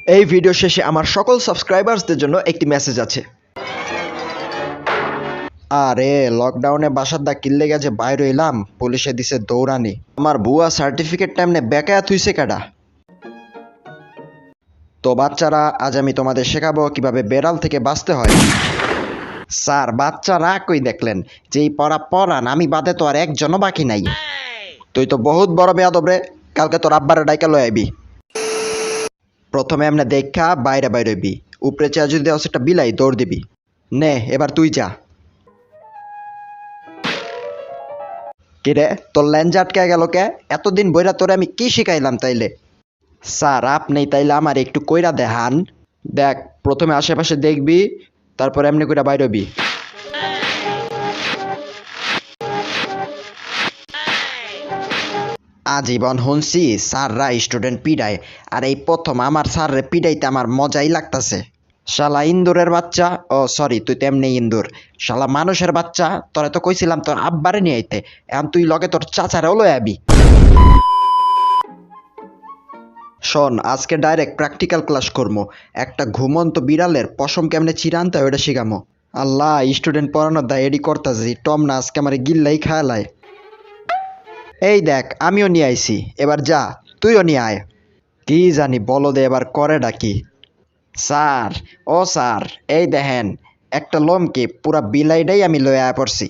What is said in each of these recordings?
এই ভিডিও শেষে আমার সকল সাবস্ক্রাইবার্সদের জন্য একটি মেসেজ আছে। আরে লকডাউনে বাসার দা কিল্লে গেছে বাইরে এলাম, পুলিশে দিছে দৌড়ানি। আমার বুয়া সার্টিফিকেট টাইমনে বেকায়া থুইছে কাটা। তো বাচ্চারা, আজ আমি তোমাদের শেখাবো কিভাবে বেড়াল থেকে বাঁচতে হয়। স্যার, বাচ্চারা কই দেখলেন, যেই পড়া পড়ান আমি বাদে তো আর একজনও বাকি নাই। তুই তো বহুত বড় বেয়াদব রে, কালকে তোর আব্বারে ডাইকা লই আইবি। প্রথমে এমনি দেখা বাইরে বাইরবি, উপরে চেয়ে যদি দেওয়া একটা বিলাই দৌড় দিবি। নে এবার তুই যা। কিরে, তোর ল্যাঞ্জ আটকে গেল কে? এতদিন বইরা তোরে আমি কি শিখাইলাম তাইলে? স্যার আপনি তাইলে আমার একটু কইরা দেখান। দেখ, প্রথমে আশেপাশে দেখবি, তারপর এমনি কইরা বাইরবি। আজীবন শুনছি স্যাররা স্টুডেন্ট পিডায়, আর এই প্রথম আমার স্যাররে পিডাইতে আমার মজাই লাগতাছে। শালা ইন্দুরের বাচ্চা, ও সরি তুই তেমনি ইন্দুর। শালা মানুষের বাচ্চা, তোরে তো কইছিলাম তোর আব্বারে নিয়ে আইতে, এখন তুই লগে তোর চাচারেও লই আবি। শোন, আজকে ডাইরেক্ট প্র্যাকটিক্যাল ক্লাস করবো। একটা ঘুমন্ত বিড়ালের পশম কেমনে চিরানতে হয় ওটা শিখামো। আল্লাহ, স্টুডেন্ট পড়ানোর দায় এডি করতাছি, টম না আজকে আমার গিল্লাই খায়ালায়। এই দেখ, আমিও নিয়ে আইছি, এবার যা তুইও নিয়ে আয়। কি জানি বলো দে এবার করে ডাকি। স্যার, ও স্যার, এই দেখেন একটা লোমকে পুরা বিলাইটাই আমি লয়ে আয়া পড়ছি।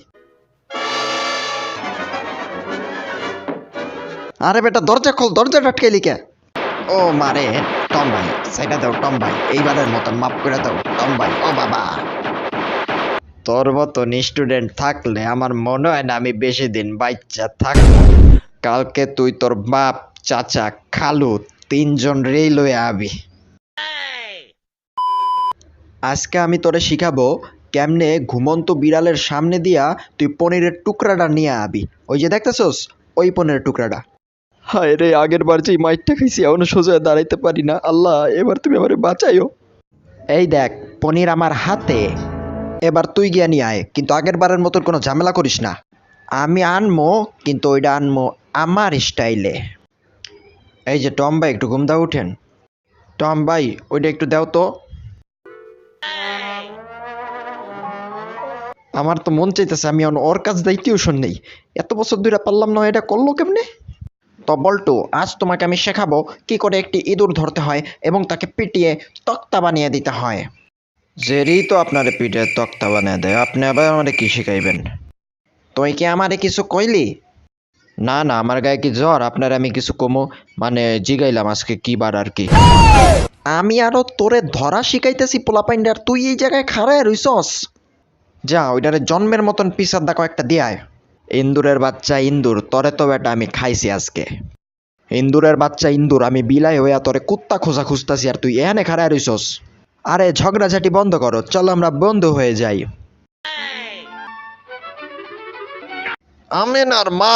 আরে বেটা দরজা খোল, দরজা আটকাইলি কে? ও মারে, টম ভাই সাইডা দাও, টম ভাই এইবারের মতন মাফ করে দাও টম ভাই। ও বাবা, তোর মতন স্টুডেন্ট থাকলে আমার মনে হয় না আমি বেশি দিন বাচ্চা থাকবো। কালকে তুই তোর বাপ, চাচা, খালু তিনজন রেই লয়ে আবি। আজকে আমি তোরে শিখাবো কেমনে ঘুমন্ত বিড়ালের সামনে দিয়া তুই পনিরের টুকরাটা নিয়ে আবি। ওই যে দেখতেছস, ওই পনিরের টুকরাটা। হায় রে, আগের বার যেই মাইটটা খাইছি এখনো সোজা দাঁড়াইতে পারি না। আল্লাহ, এবার তুমি আমারে বাঁচাইও। এই দেখ পনির আমার হাতে, এবার তুই গিয়া নিয়ে আয়, কিন্তু আগের বারের মতন কোনো ঝামেলা করিস না। আমি আনমো, কিন্তু ওইটা আনমো আমার স্টাইলে। এই যে টম ভাই, একটু ঘুম দাও, উঠেন। টম ভাই, ওইটা একটু দাও তো। আমার তো মন চাইতেছে আমি ওর কাছ দেই টিউশন নেই। এত বছর ধরে পারলাম না, এটা করলো কেমনে? তো বল্টু, আজ তোমাকে আমি শেখাবো কি করে একটি ইঁদুর ধরতে হয় এবং তাকে পিটিয়ে তক্তা বানিয়ে দিতে হয়। জেরি তো আপনারে পিঠে তক্তা বানিয়ে দেয়, আপনি আবার আমারে কি শিখাইবেন? তুই কি আমারে কিছু কইলি? না না, আমার গায়ে কি জ্বর আপনার আমি কিছু কমো? মানে জিগাইলাম আজকে কি বার আর কি। আমি আরো তোরে ধরা শিখাইতেছি পোলাপাইন্ডার, তুই এই জায়গায় খাড়ায় রইছস। যা ওইটারে জন্মের মতন পিসার দা কয়েকটা দিয়ায়। ইন্দুরের বাচ্চা ইন্দুর, তরে তো বেটা আমি খাইছি আজকে। ইন্দুরের বাচ্চা ইন্দুর, আমি বিলাই হইয়া তোরে কুত্তা খোঁজা খুঁজতাছি আর তুই এখানে খাড়ায় রইছস। আরে ঝগড়াঝাটি বন্ধ করো, চলো আমরা বন্ধু হয়ে যাই। আমিনার মা।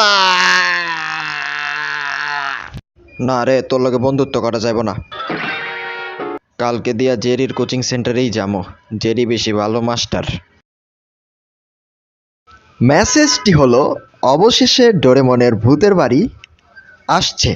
না রে, তোর লগে বন্ধুত্ব করা যাইব না। কালকে দিয়া জেরির কোচিং সেন্টারেই যামো, জেরি বেশি ভালো মাস্টার। মেসেজটি হলো, অবশেষে ডোরেমনের ভূতের বাড়ি আসছে।